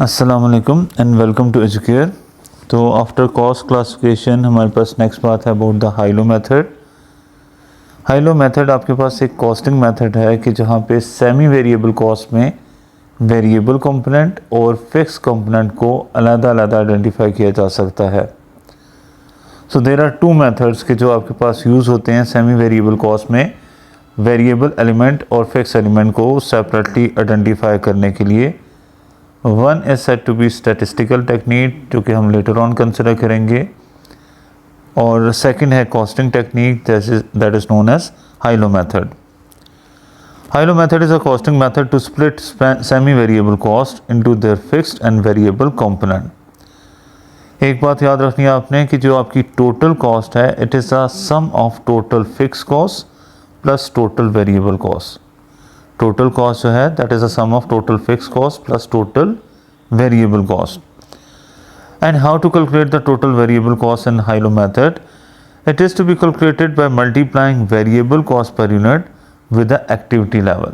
अस्सलाम वालेकुम and welcome to Educare. तो आफ्टर कॉस्ट क्लासिफिकेशन हमारे पास नेक्स्ट बात है about the high low method. High low method आपके पास एक कॉस्टिंग मेथड है कि जहाँ पे सेमी वेरिएबल कॉस्ट में वेरिएबल कंपोनेंट और फिक्स कंपोनेंट को अलग-अलग आइडेंटिफाई किया जा सकता है। So there are two methods के जो आपके पास यूज़ होते हैं सेमी वेरिएबल कॉस्ट में, वेरिएबल एलिमेंट और फिक्स एलिमेंट को सेपरेटली आइडेंटिफाई करने के लिए। One is set to be statistical technique, जो कि हम लेटर ऑन कंसिडर करेंगे, और सेकंड है costing technique that is known as high low method. High low method is a costing method to split semi variable cost into their fixed and variable component. एक बात याद रखनी है आपने कि जो आपकी टोटल कॉस्ट है it is a sum of total fix cost plus total variable cost. Total cost जो है that is a sum of total fix cost plus total variable cost. And how to calculate the total variable cost in high low method? It is to be calculated by multiplying variable cost per unit with the activity level.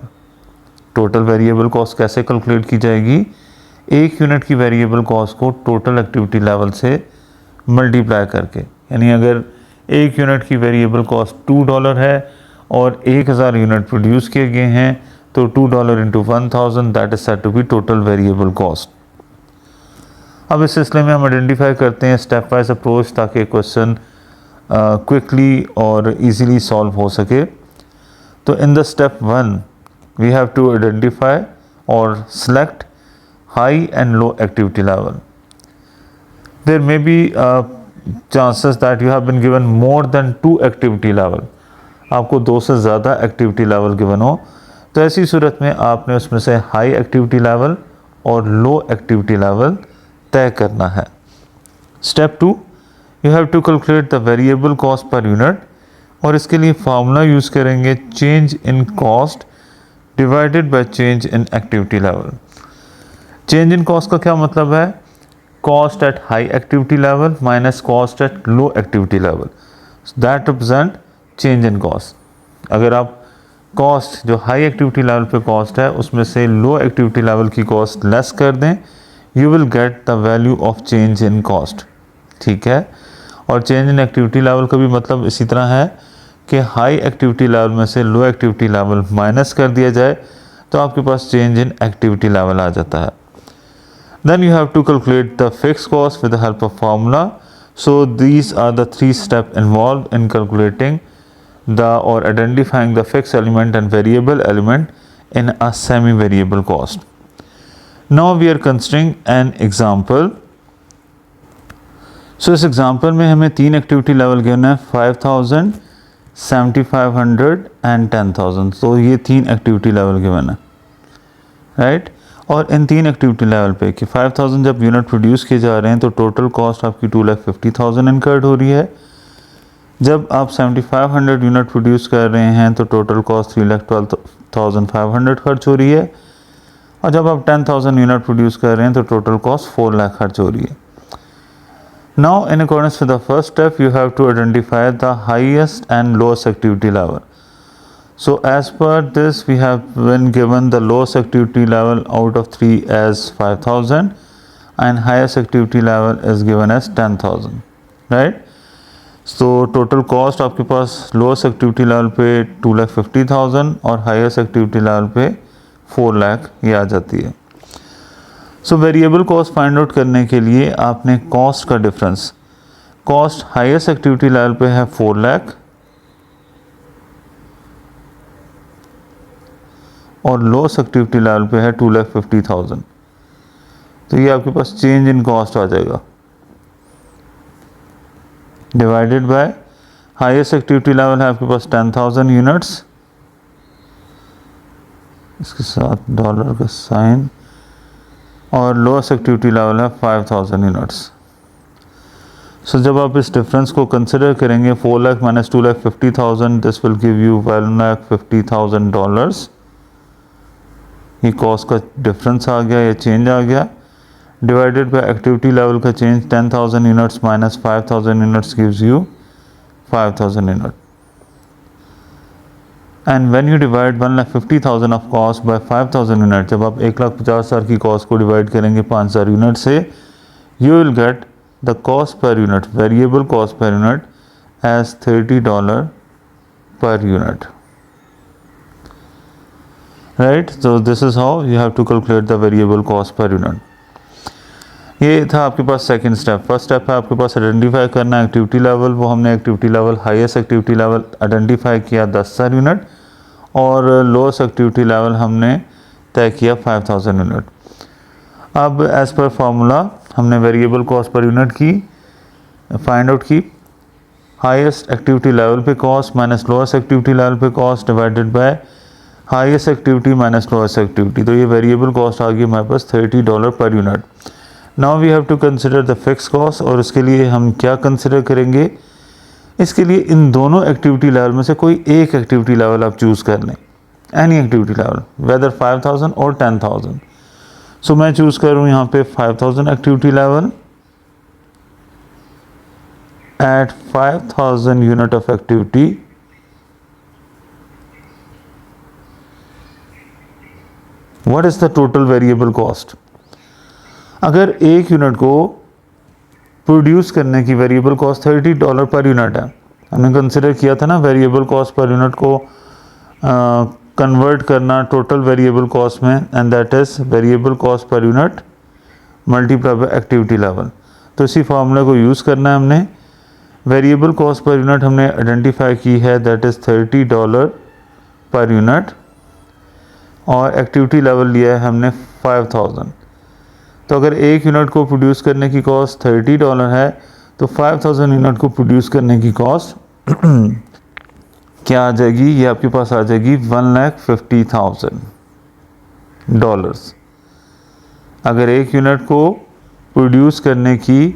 Total variable cost कैसे calculate की जाएगी? एक unit की variable cost को total activity level से multiply करके, यानी अगर एक यूनिट की वेरिएबल कॉस्ट $2 है और 1000 यूनिट प्रोड्यूस किए गए हैं तो $2 into 1000 that is set to be total variable cost. अब इस सिलसिले में हम आइडेंटिफाई करते हैं स्टेप वाइज अप्रोच ताकि क्वेश्चन क्विकली और इजीली सॉल्व हो सके। तो in the step 1 we have to identify और select high and low activity level. There may be chances that you have been given more than 2 activity level. आपको 2 से ज़्यादा activity level given हो तो ऐसी सूरत में आपने उसमें से हाई एक्टिविटी लेवल और लो एक्टिविटी लेवल तय करना है। Step 2, you have to calculate the variable cost per unit, और इसके लिए फार्मूला यूज़ करेंगे change in cost divided by change in activity level. Change in cost का क्या मतलब है? Cost at high activity level minus cost at low activity level, that represent change in cost. अगर आप कॉस्ट जो high activity level पे cost है उसमें से लो एक्टिविटी लेवल की कॉस्ट लेस कर दें, you will get the value of change in cost. ठीक है, और चेंज इन एक्टिविटी लेवल का भी मतलब इसी तरह है कि हाई एक्टिविटी लेवल में से लो एक्टिविटी लेवल माइनस कर दिया जाए तो आपके पास चेंज इन एक्टिविटी लेवल आ जाता है। Then you have to calculate the fixed cost with the help of formula. So these are the 3 steps involved in calculating or identifying the fixed element and variable element in a semi-variable cost. Now we are considering an example. So इस example में हमें 3 activity level given है 5000, 7500 and 10000। तो ये 3 activity level given है, right. और इन 3 activity level पे कि 5000 जब यूनिट प्रोड्यूस किए जा रहे हैं तो टोटल कॉस्ट आपकी 2,50,000 इनकर्ड हो रही है। जब आप 7500 यूनिट प्रोड्यूस कर रहे हैं तो टोटल कॉस्ट 3,12,500 खर्च हो रही है, और जब आप 10,000 यूनिट प्रोड्यूस कर रहे हैं तो टोटल कॉस्ट 4 लाख खर्च हो रही है। Now in accordance with the first step you have to identify the highest and lowest activity level. So as per this we have been given the lowest activity level out of 3 as 5000 and highest activity level is given as 10,000, right? So total cost आपके पास lowest activity level पे 2,50,000 और highest activity level पे 4 लाख ये आ जाती है। So variable cost find out करने के लिए आपने cost का difference, cost highest activity level पे है 4 लाख और लोएस्ट एक्टिविटी लेवल पे है 2,50,000, तो ये आपके पास चेंज इन कॉस्ट आ जाएगा divided by highest activity level है आपके पास 10,000 यूनिट्स, इसके साथ डॉलर का साइन, और लोएस्ट एक्टिविटी लेवल है 5,000 यूनिट्स। सो जब आप इस डिफरेंस को कंसिडर करेंगे 4 lakh minus 2,50,000 this will give you $1,50,000। ये कॉस्ट का डिफरेंस आ गया या चेंज आ गया, डिवाइडेड बाय एक्टिविटी लेवल का change 10,000 units minus 5,000 units gives you 5,000 unit. And when you divide 1,50,000 of cost by 5,000 unit, जब आप 1,50,000 की कॉस्ट को डिवाइड करेंगे 5,000 यूनिट से, you will get the cost per unit, variable cost per unit as $30 per unit. Right, so this is how you have to calculate the variable cost per unit. ये था आपके पास second step. First step है आपके पास identify करना activity level. वो हमने activity level, highest activity level identify किया 10,000 unit और लोएस्ट एक्टिविटी लेवल हमने तय किया 5,000 यूनिट. अब एज पर फार्मूला हमने वेरिएबल कॉस्ट पर यूनिट की फाइंड आउट की. हाईएस्ट एक्टिविटी लेवल पे cost minus lowest activity level पे cost divided by highest activity minus lowest activity. तो ये वेरिएबल कॉस्ट आ गई हमारे पास $30 per unit. Now we have to consider the fix cost. और उसके लिए हम क्या कंसिडर करेंगे, इसके लिए इन दोनों एक्टिविटी लेवल में से कोई एक एक्टिविटी लेवल आप चूज़ कर लें, एनी एक्टिविटी लेवल, वेदर 5,000 और 10,000. सो मैं चूज़ करूँ यहाँ पे 5,000 activity level. At 5,000 unit of activity, what is the total variable cost? अगर एक यूनिट को प्रोड्यूस करने की वेरिएबल कॉस्ट $30 पर यूनिट है, हमने कंसिडर किया था ना वेरिएबल कॉस्ट पर यूनिट को कन्वर्ट करना टोटल वेरिएबल कॉस्ट में, and that is variable cost per unit multiply by activity level. तो इसी फार्मूले को यूज़ करना है हमने. वेरिएबल कॉस्ट पर यूनिट हमने आइडेंटिफाई की है, दैट इज़ $30 पर यूनिट, और एक्टिविटी लेवल लिया है हमने 5,000. तो अगर एक यूनिट को प्रोड्यूस करने की कॉस्ट $30 है तो 5,000 यूनिट को प्रोड्यूस करने की कॉस्ट क्या आ जाएगी, ये आपके पास आ जाएगी $1,50,000. अगर एक यूनिट को प्रोड्यूस करने की.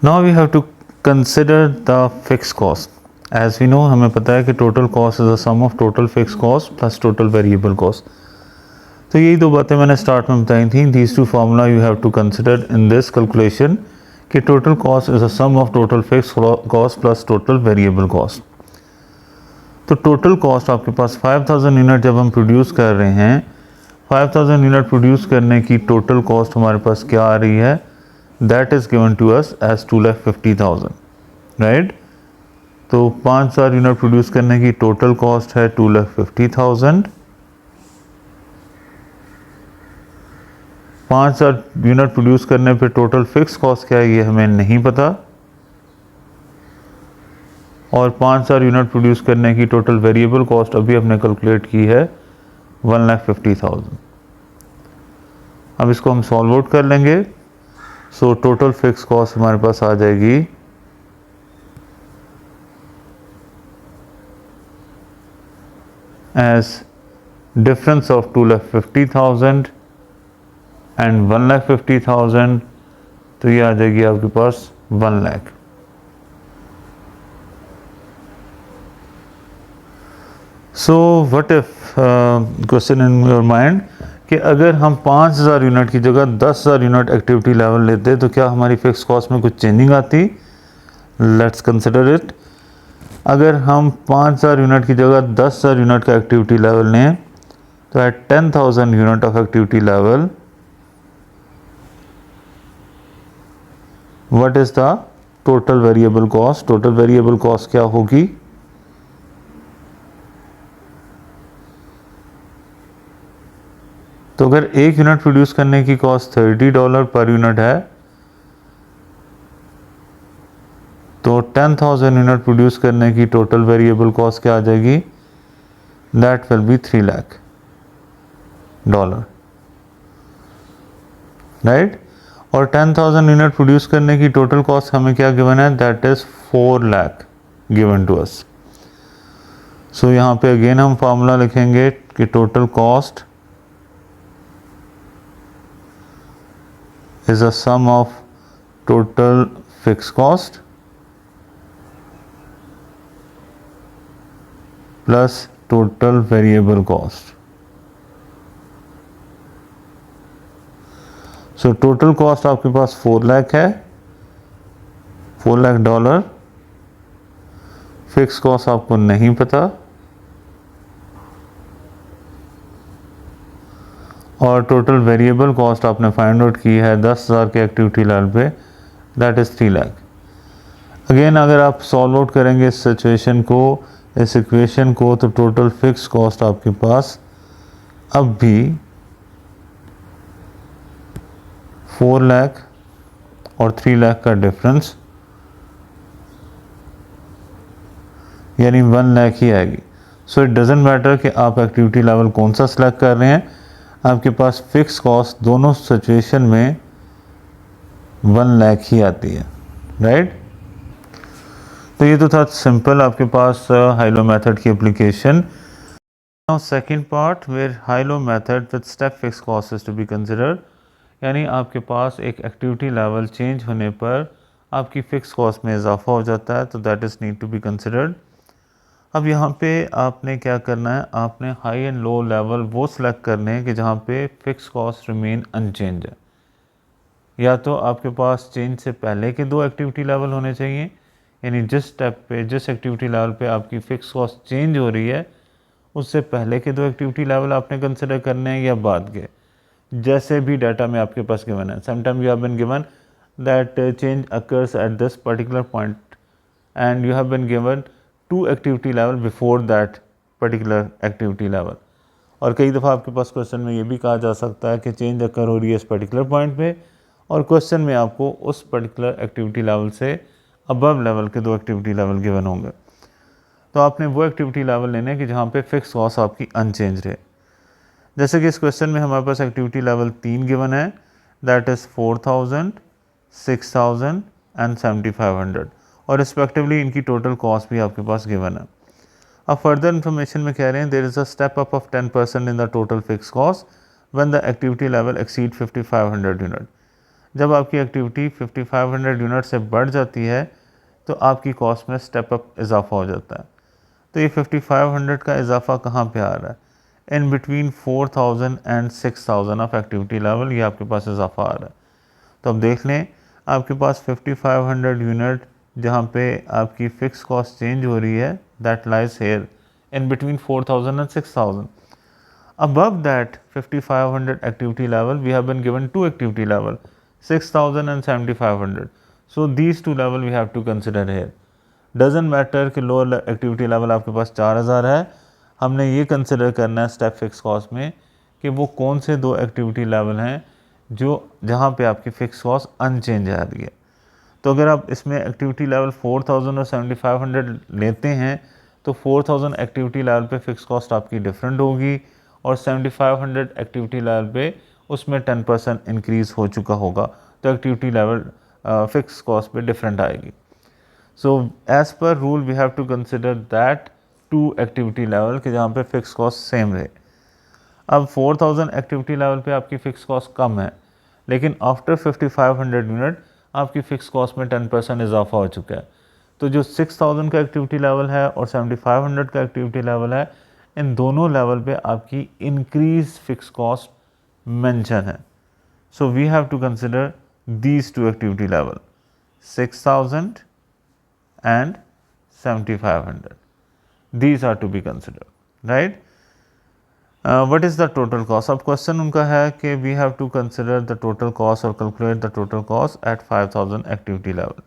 Now we have to consider the fix cost. As we know, हमें पता है कि total cost is a sum of total fix cost plus total variable cost. तो यही दो बातें मैंने स्टार्ट में बताई थी. These two formula you have to consider in this calculation कि total cost is a sum of total fix cost plus total variable cost. तो टोटल कॉस्ट आपके पास 5,000 यूनिट जब हम प्रोड्यूस कर रहे हैं, 5,000 यूनिट प्रोड्यूस करने की टोटल कॉस्ट हमारे पास क्या आ रही है, that is given to us as 2,50,000. Right, तो 5,000 यूनिट प्रोड्यूस करने की टोटल कॉस्ट है 2,50,000. 5,000 यूनिट प्रोड्यूस करने पे टोटल फिक्स कॉस्ट क्या है ये हमें नहीं पता, और 5,000 यूनिट प्रोड्यूस करने की टोटल वेरिएबल कॉस्ट अभी हमने कैलकुलेट की है 1,50,000. अब इसको हम सॉल्व आउट कर लेंगे. सो टोटल फिक्स कॉस्ट हमारे पास आ जाएगी एज डिफरेंस ऑफ 2,50,000 एंड 1,50,000. तो ये आ जाएगी आपके पास 1 lakh. So what if question in your mind कि अगर हम 5,000 यूनिट की जगह 10,000 यूनिट एक्टिविटी लेवल लेते तो क्या हमारी फिक्स कॉस्ट में कुछ चेंजिंग आती. Let's consider it. अगर हम 5,000 यूनिट की जगह 10,000 यूनिट का एक्टिविटी लेवल लें तो at 10,000 unit of activity level what is the total variable cost. Total variable cost क्या होगी, तो अगर एक यूनिट प्रोड्यूस करने की कॉस्ट $30 पर यूनिट है तो 10,000 यूनिट प्रोड्यूस करने की टोटल वेरिएबल कॉस्ट क्या आ जाएगी, that will be $3 lakh. Right, और 10,000 यूनिट प्रोड्यूस करने की टोटल कॉस्ट हमें क्या गिवन है, that is 4 lakh given to us. So यहाँ पे अगेन हम फार्मूला लिखेंगे कि total cost is a sum of total fixed cost plus total variable cost. So total cost आपके पास 4 लाख है, $4 लाख. फिक्स कॉस्ट आपको नहीं पता, और टोटल वेरिएबल कॉस्ट आपने फाइंड आउट की है 10,000 के एक्टिविटी लेवल पे, दैट इज़ 3 लाख। अगेन अगर आप सॉल्व आउट करेंगे इस सिचुएशन को, इस इक्वेशन को, तो टोटल फिक्स कॉस्ट आपके पास अब भी 4 लाख और 3 लाख का डिफरेंस यानी 1 लाख ही आएगी। सो इट डजेंट मैटर कि आप एक्टिविटी लेवल कौन सा सिलेक्ट कर रहे हैं, आपके पास फिक्स कॉस्ट दोनों सिचुएशन में 1 लाख ही आती है, राइट। तो ये तो था सिंपल आपके पास हाइलो मेथड की application. Now second part where high low method with step fix cost is to be considered, यानी आपके पास एक एक्टिविटी लेवल चेंज होने पर आपकी फ़िक्स कॉस्ट में इजाफा हो जाता है, तो that is need to be considered. अब यहाँ पे आपने क्या करना है, आपने हाई एंड लो लेवल वो सिलेक्ट करने हैं कि जहाँ पे फ़िक्स कॉस्ट रिमेन अनचेंज है। या तो आपके पास चेंज से पहले के 2 एक्टिविटी लेवल होने चाहिए, यानी जिस स्टेप पे, जिस एक्टिविटी लेवल पे आपकी फ़िक्स कॉस्ट चेंज हो रही है उससे पहले के 2 एक्टिविटी लेवल आपने कंसिडर करने हैं या बाद के, जैसे भी डाटा में आपके पास गिवन है। Sometime you have been given that change occurs at this particular point and you have been given 2 activity level before that particular activity level. और कई दफ़ा आपके पास क्वेश्चन में ये भी कहा जा सकता है कि चेंज अकर हो रही है इस पर्टिकुलर पॉइंट पे, और क्वेश्चन में आपको उस पर्टिकुलर एक्टिविटी लेवल से अबव लेवल के 2 एक्टिविटी लेवल गिवन होंगे। तो आपने वो एक्टिविटी लेवल लेने कि जहाँ पे फिक्स कॉस्ट आपकी अनचेंज रहे। जैसे कि इस क्वेश्चन में हमारे पास एक्टिविटी लेवल 3 गिवन है, दैट इज़ 4,000, 6,000 एंड 7,500, और रिस्पेक्टिवली इनकी टोटल कॉस्ट भी आपके पास गिवन है। अब फर्दर इन्फॉर्मेशन में कह रहे हैं there is a step up of 10% in the total fix cost when the activity level exceed 5,500 unit. जब आपकी एक्टिविटी 5,500 यूनिट से बढ़ जाती है तो आपकी कॉस्ट में स्टेप अप इजाफा हो जाता है। तो ये 5,500 का इजाफा कहाँ पे आ रहा है, in between 4,000 and 6,000 of activity level, ये आपके पास इजाफा आ रहा है। तो अब देख लें आपके पास 5,500 यूनिट जहाँ पे आपकी फ़िक्स कॉस्ट चेंज हो रही है, that lies here in between 4,000 and 6,000। Above that 5,500 activity level, we have been given 2 activity level, 6,000 and 7,500. So these 2 level we have to consider here. Doesn't matter कि lower activity level आपके पास 4,000 है, हमने ये consider करना है step fix cost में कि वो कौन से 2 एक्टिविटी लेवल हैं जो जहाँ पे आपकी फ़िक्स कॉस्ट अनचेंज आ रही है। तो अगर आप इसमें एक्टिविटी लेवल 4,000 और 7,500 लेते हैं तो 4,000 एक्टिविटी लेवल पे फ़िक्स कॉस्ट आपकी डिफरेंट होगी और 7,500 एक्टिविटी लेवल पे उसमें 10% इंक्रीज़ हो चुका होगा, तो एक्टिविटी लेवल फ़िक्स कॉस्ट पे डिफरेंट आएगी। So as per rule we have to consider that 2 activity level के जहाँ पे फ़िक्स कॉस्ट सेम रहे। अब 4,000 एक्टिविटी लेवल पे आपकी फ़िक्स कॉस्ट कम है, लेकिन आफ्टर 5,500 यूनिट आपकी फ़िक्स कॉस्ट में 10% इजाफा हो चुका है। तो जो 6,000 का एक्टिविटी लेवल है और 7,500 का एक्टिविटी लेवल है, इन दोनों लेवल पे आपकी इंक्रीज फिक्स कॉस्ट मेंशन है। So we have to consider these 2 activity level 6,000 and 7,500, these are to be considered, right. What is the total cost. अब क्वेश्चन उनका है कि we have to consider the total cost और calculate the total cost at 5,000 activity level.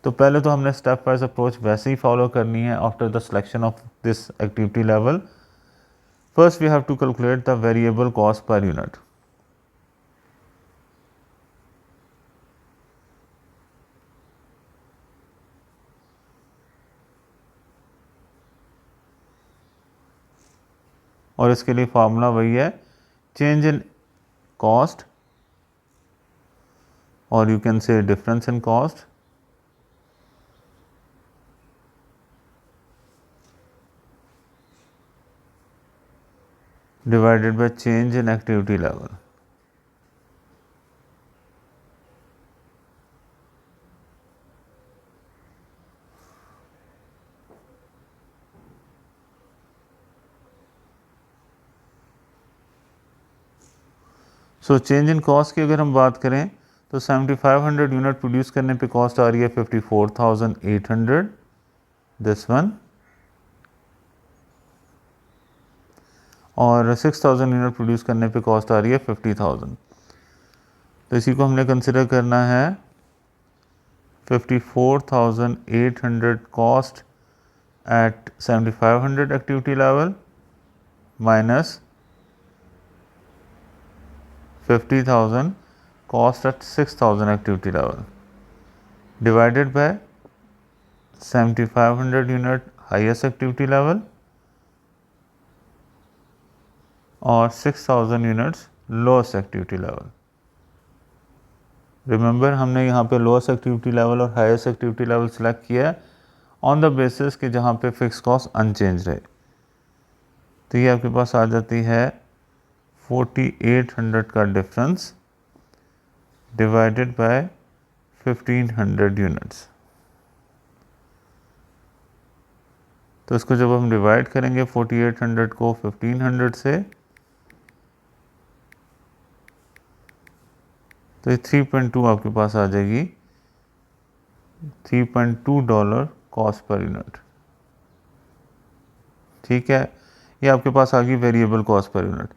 तो पहले तो हमने step wise approach वैसे ही फॉलो करनी है after the selection of this activity level. First we have to calculate the variable cost per unit. और इसके लिए फार्मूला वही है, चेंज इन कॉस्ट और you can say difference in cost divided by change in activity level. So change in cost की अगर हम बात करें तो 7,500 यूनिट प्रोड्यूस करने पे कॉस्ट आ रही है 54,800, दिस वन। और 6000 यूनिट प्रोड्यूस करने पे कॉस्ट आ रही है 50,000। तो इसी को हमने कंसिडर करना है 54,800 cost at 7500 activity level minus 50,000 cost at 6,000 activity level divided by 7,500 unit highest activity level और 6,000 units lowest activity level। Remember हमने यहाँ पे लोएस्ट एक्टिविटी लेवल और हाईएस्ट एक्टिविटी लेवल सेलेक्ट किया है ऑन द बेसिस कि जहाँ पे फिक्स कॉस्ट अनचेंज रहे। तो ये आपके पास आ जाती है 4,800 का डिफरेंस डिवाइडेड बाय 1,500 यूनिट्स। तो इसको जब हम डिवाइड करेंगे 4,800 को 1,500 से तो ये 3.2 आपके पास आ जाएगी, $3.2 कॉस्ट पर यूनिट। ठीक है, ये आपके पास आ गई वेरिएबल कॉस्ट पर यूनिट।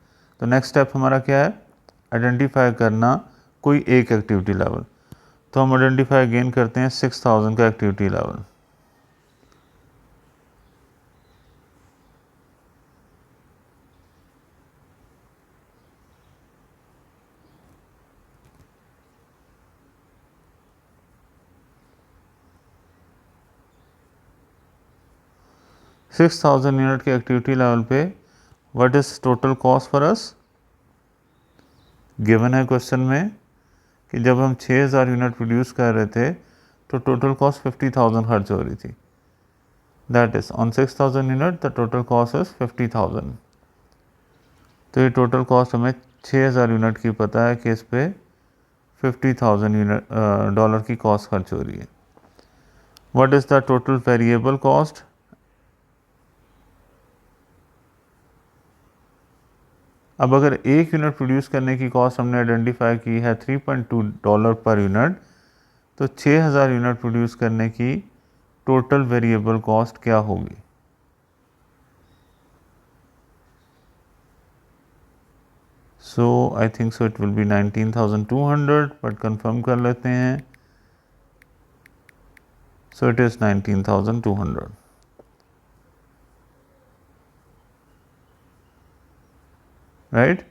तो नेक्स्ट स्टेप हमारा क्या है, आइडेंटिफाई करना कोई एक एक्टिविटी लेवल। तो हम आइडेंटिफाई अगेन करते हैं 6,000 का एक्टिविटी लेवल। $6,000 यूनिट के एक्टिविटी लेवल पे what is total cost for us given है क्वेश्चन में कि जब हम 6,000 यूनिट प्रोड्यूस कर रहे थे तो टोटल कॉस्ट 50,000 खर्च हो रही थी। That is on 6,000 unit the total cost is 50,000। तो ये टोटल कॉस्ट हमें 6,000 यूनिट की पता है कि इस पे 50,000 डॉलर की कॉस्ट खर्च हो रही है। What is the total variable cost, अब अगर एक यूनिट प्रोड्यूस करने की कॉस्ट हमने आइडेंटिफाई की है $3.2 पर यूनिट, तो 6,000 यूनिट प्रोड्यूस करने की टोटल वेरिएबल कॉस्ट क्या होगी। So I think so it will be 19,200, but confirm कर लेते हैं। So it is 19,200। Right,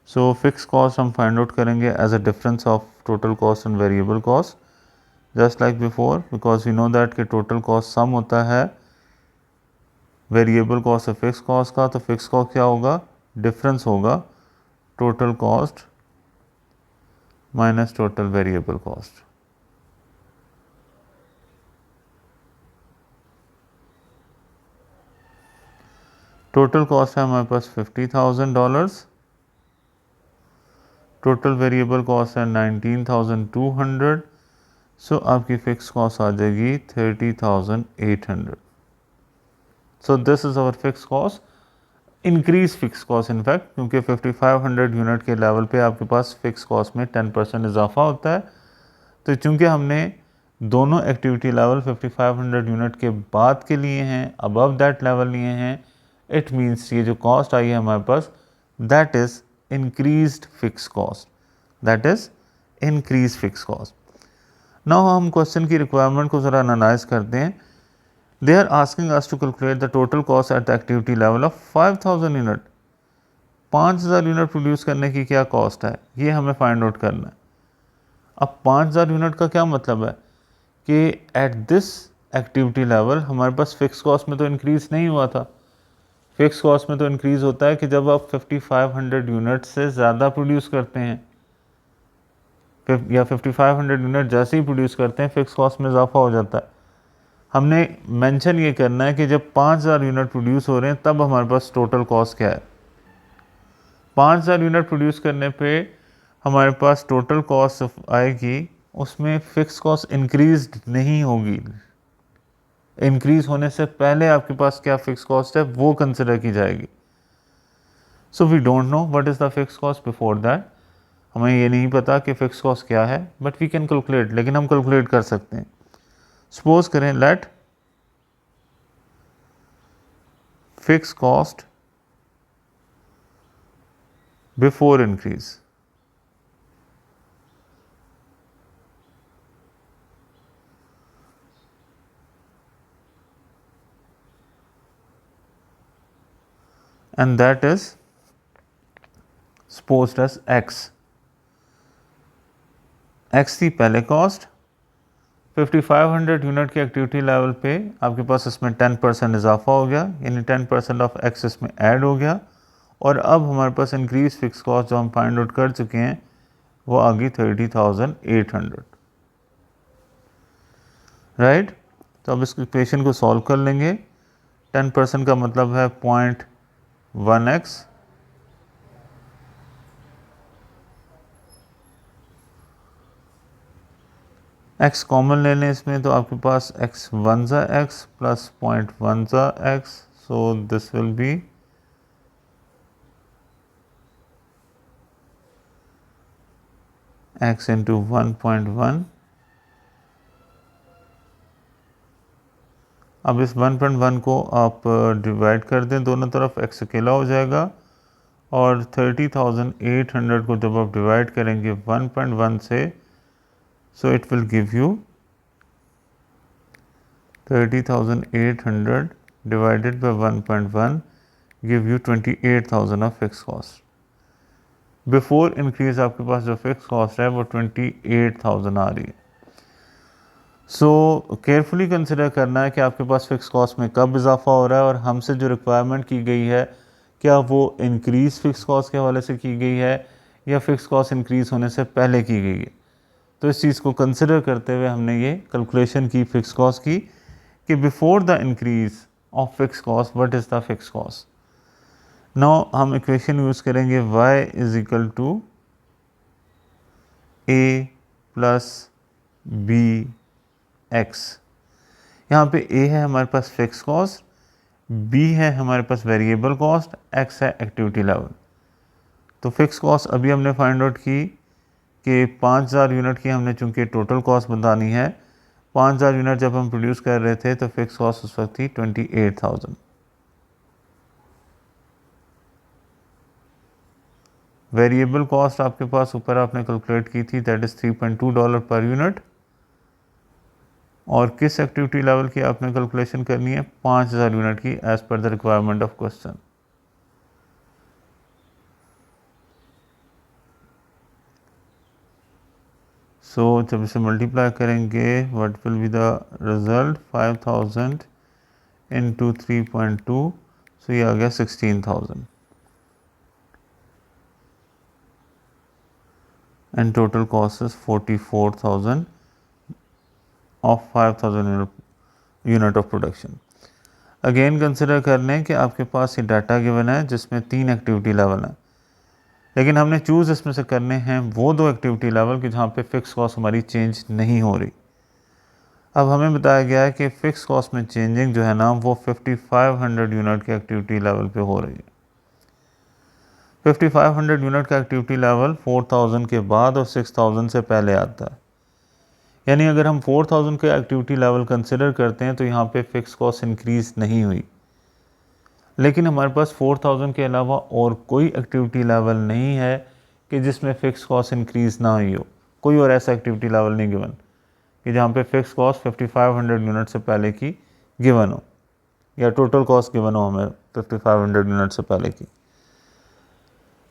so fix cost हम फाइंड आउट करेंगे as a difference of total cost and variable cost, just like before, because we know that कि total cost sum होता है variable cost और fix cost का। तो फिक्स कॉस्ट क्या होगा, डिफरेंस होगा total cost minus total variable cost. Total cost है हमारे पास $50,000, टोटल वेरिएबल कॉस्ट है 19,200। सो आपकी फिक्स कॉस्ट आ जाएगी 30,800। So this is our fix cost, increase fix cost in fact, क्योंकि 5,500 यूनिट के लेवल पे आपके पास फिक्स कॉस्ट में 10% इजाफा होता है। तो चूंकि हमने दोनों एक्टिविटी लेवल 5,500 यूनिट के बाद के लिए हैं, अबव दैट लेवल लिए हैं, इट मीन्स ये जो कॉस्ट आई है हमारे पास that is increased fix cost, that is increase fix cost. Now हम क्वेश्चन की रिक्वायरमेंट को ज़रा एनालाइज करते हैं। They are asking us to calculate the total cost at the activity level of 5,000 unit. 5,000 unit produce करने की क्या cost है, ये हमें फाइंड आउट करना है। अब 5,000 यूनिट का क्या मतलब है कि एट दिस एक्टिविटी लेवल हमारे पास फिक्स कॉस्ट में तो इंक्रीज नहीं हुआ था। फिक्स कॉस्ट में तो इंक्रीज होता है कि जब आप 5,500 यूनिट से ज़्यादा प्रोड्यूस करते हैं, या 5,500 यूनिट जैसे ही प्रोड्यूस करते हैं फिक्स कॉस्ट में इजाफा हो जाता है। हमने मेंशन ये करना है कि जब 5,000 यूनिट प्रोड्यूस हो रहे हैं तब हमारे पास टोटल कॉस्ट क्या है। 5,000 यूनिट प्रोड्यूस करने पे हमारे पास टोटल कॉस्ट आएगी, उसमें फिक्स कॉस्ट इंक्रीज नहीं होगी। इंक्रीज होने से पहले आपके पास क्या फिक्स कॉस्ट है वो कंसिडर की जाएगी। So we don't know what is the fix cost before that. हमें ये नहीं पता कि फिक्स कॉस्ट क्या है, बट वी कैन कैलकुलेट, लेकिन हम कैलकुलेट कर सकते हैं। सपोज करें let fix cost before increase. And that is supposed as x. x थी पहले कॉस्ट, 5500 यूनिट के एक्टिविटी लेवल पे आपके पास इसमें 10% इजाफा हो गया, यानी 10% ऑफ एक्स इसमें ऐड हो गया, और अब हमारे पास इंक्रीज फिक्स कॉस्ट जो हम फाइंड आउट कर चुके हैं वो आ गई 30,800, राइट। तो अब इस इक्वेशन को सॉल्व कर लेंगे। 10% का मतलब है 0.1x, x कॉमन ले लें इसमें, तो आपके पास x वन ज़ा एक्स प्लस 0.1 ज़ा x, so this will be x into 1.1। अब इस 1.1 को आप डिवाइड कर दें दोनों तरफ, x अकेला हो जाएगा, और 30,800 को जब आप डिवाइड करेंगे 1.1 से, so it will give you 30,800 divided by 1.1 give you 28,000 of fixed cost. Before increase आपके पास जो फिक्स कॉस्ट है वो 28,000 आ रही है। सो केयरफुली कंसिडर करना है कि आपके पास फिक्स कॉस्ट में कब इजाफा हो रहा है, और हमसे जो रिक्वायरमेंट की गई है क्या वो इंक्रीज फिक्स कॉस्ट के हवाले से की गई है या फिक्स कॉस्ट इंक्रीज होने से पहले की गई है। तो इस चीज़ को कंसिडर करते हुए हमने ये कैलकुलेशन की फिक्स कॉस्ट की कि before the increase of fix cost what is the fix cost. Now हम इक्वेशन यूज़ करेंगे y is equal to a plus b x. यहाँ पे a है हमारे पास फिक्स कॉस्ट, b है हमारे पास वेरिएबल कॉस्ट, x है एक्टिविटी लेवल। तो फिक्स कॉस्ट अभी हमने फाइंड आउट की कि 5000 यूनिट की हमने चूंकि टोटल कॉस्ट बतानी है, 5000 यूनिट जब हम प्रोड्यूस कर रहे थे तो फिक्स कॉस्ट उस वक्त थी 28,000। वेरिएबल कॉस्ट आपके पास ऊपर आपने कैलकुलेट की थी, दैट इज़ $3.2 पर यूनिट। और किस एक्टिविटी लेवल की आपने कैलकुलेशन करनी है, 5000 यूनिट की as per the requirement of question. So जब इसे मल्टीप्लाई करेंगे what will be the result, 5000 into 3.2, so ये आ गया 16,000 and total cost is 44,000 of 5,000 unit of production. Again consider कर लें कि आपके पास ये डाटा गिवन है जिसमें 3 एक्टिविटी लेवल हैं, लेकिन हमने चूज़ इसमें से करने हैं वो 2 एक्टिविटी लेवल कि जहाँ पे फिक्स कॉस्ट हमारी चेंज नहीं हो रही। अब हमें बताया गया है कि फ़िक्स कॉस्ट में चेंजिंग जो है ना वो 5500 यूनिट के एक्टिविटी लेवल पे हो रही है। 5500 यूनिट का एक्टिविटी लेवल 4000 के बाद और 6000 से पहले आता है, यानी अगर हम 4000 के एक्टिविटी लेवल कंसिडर करते हैं तो यहाँ पे फ़िक्स कॉस्ट इंक्रीज़ नहीं हुई। लेकिन हमारे पास 4000 के अलावा और कोई एक्टिविटी लेवल नहीं है कि जिसमें फ़िक्स कॉस्ट इंक्रीज़ ना हुई हो। कोई और ऐसा एक्टिविटी लेवल नहीं गिवन कि जहाँ पे फ़िक्स कॉस्ट 5500 यूनिट से पहले की गिवन हो, या टोटल कॉस्ट गिवन हो हमें 5500 यूनिट से पहले की।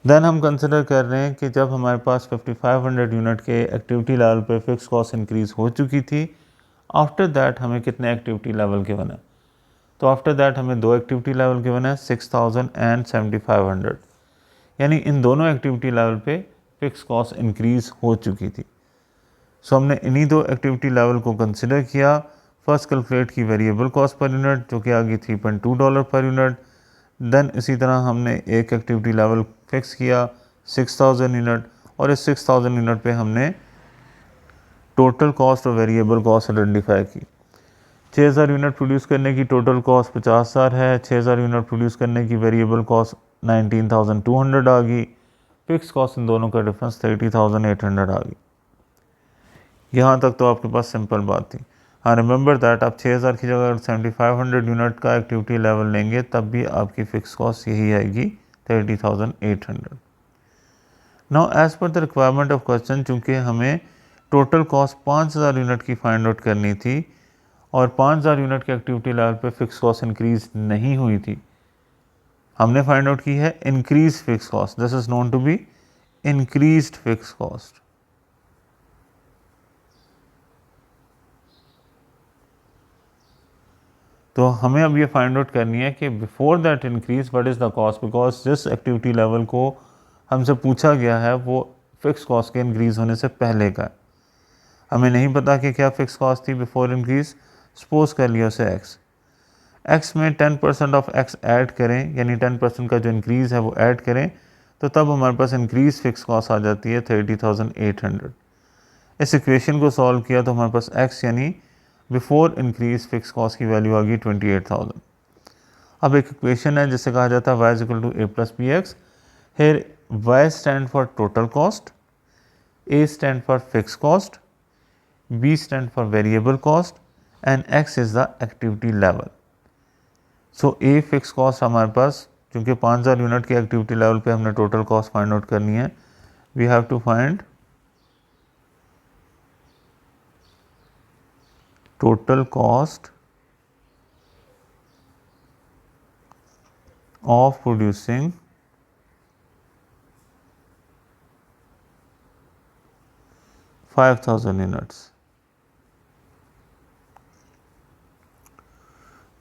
देन हम कंसिडर कर रहे हैं कि जब हमारे पास 5500 यूनिट के एक्टिविटी लेवल पे फ़िक्स कॉस्ट इंक्रीज़ हो चुकी थी, आफ्टर दैट हमें कितने एक्टिविटी लेवल गिवन है, तो आफ्टर दैट हमें 2 एक्टिविटी लेवल गिवन है 6000 एंड 7500, यानी इन दोनों एक्टिविटी लेवल पे फिक्स कॉस्ट इंक्रीज़ हो चुकी थी। सो हमने इन्हीं 2 एक्टिविटी लेवल को कंसिडर किया। फर्स्ट कैलकुलेट की वेरिएबल कॉस्ट पर यूनिट जो कि आ गई $3.2 पर यूनिट। देन इसी तरह हमने एक एक्टिविटी लेवल फिक्स किया 6000 यूनिट, और इस 6000 यूनिट पे हमने टोटल कॉस्ट और वेरिएबल कॉस्ट आइडेंटिफाई की। 6000 यूनिट प्रोड्यूस करने की टोटल कॉस्ट 50,000 है, 6000 यूनिट प्रोड्यूस करने की वेरिएबल कॉस्ट 19,200 आ गई, फिक्स कॉस्ट इन दोनों का डिफरेंस 30,800 आ गई। यहाँ तक तो आपके पास सिंपल बात थी। हाँ, रिमेंबर दैट आप 6000 की जगह 7500 यूनिट का एक्टिविटी लेवल लेंगे तब भी आपकी फ़िक्स कॉस्ट यही आएगी 30,800। Now as per the requirement of question, चूँकि हमें टोटल कॉस्ट 5000 यूनिट की फाइंड आउट करनी थी और 5000 यूनिट के एक्टिविटी लेवल पे फिक्स कॉस्ट इंक्रीज नहीं हुई थी, हमने फाइंड आउट की है increase fix cost, this is known to be increased fix cost. तो हमें अब ये फाइंड आउट करनी है कि before that increase what is the cost, because जिस एक्टिविटी लेवल को हमसे पूछा गया है वो फिक्स कॉस्ट के इंक्रीज होने से पहले का है। हमें नहीं पता कि क्या फिक्स कॉस्ट थी बिफोर इंक्रीज। सपोज कर लिया उसे एक्स में 10% ऑफ एक्स ऐड करें, यानी 10% का जो इंक्रीज़ है वो ऐड करें, तो तब हमारे पास इंक्रीज फिक्स कॉस्ट आ जाती है 30,800। इस इक्वेशन को सॉल्व किया तो हमारे पास एक्स यानी बिफोर इंक्रीज फिक्स कॉस्ट की वैल्यू आ गई 28,000। अब एक इक्वेशन है जिसे कहा जाता है y is equal to a plus b x. Here y stand for total cost, a stand for fix cost, b stand for variable cost and x is the activity level. So a fix cost हमारे पास, क्योंकि 5000 unit की activity level पे हमने total cost find out करनी है, we have to find total cost of producing 5000 units.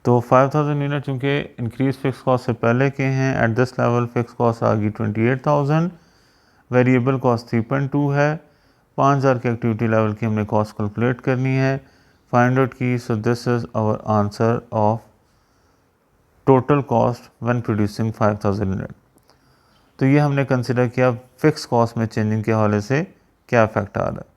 तो 5000 unit चूँकि इंक्रीज फिक्स कॉस्ट से पहले के हैं, at this level fix cost आ गई 28,000, वेरिएबल कॉस्ट 3.2 है, 5000 के एक्टिविटी लेवल की हमने कॉस्ट कैलकुलेट करनी है, फाइंड आउट की। So this is our answer of total cost when producing 5000 unit. तो ये हमने कंसिडर किया फिक्स कॉस्ट में चेंजिंग के हवाले से क्या इफेक्ट आ रहा है।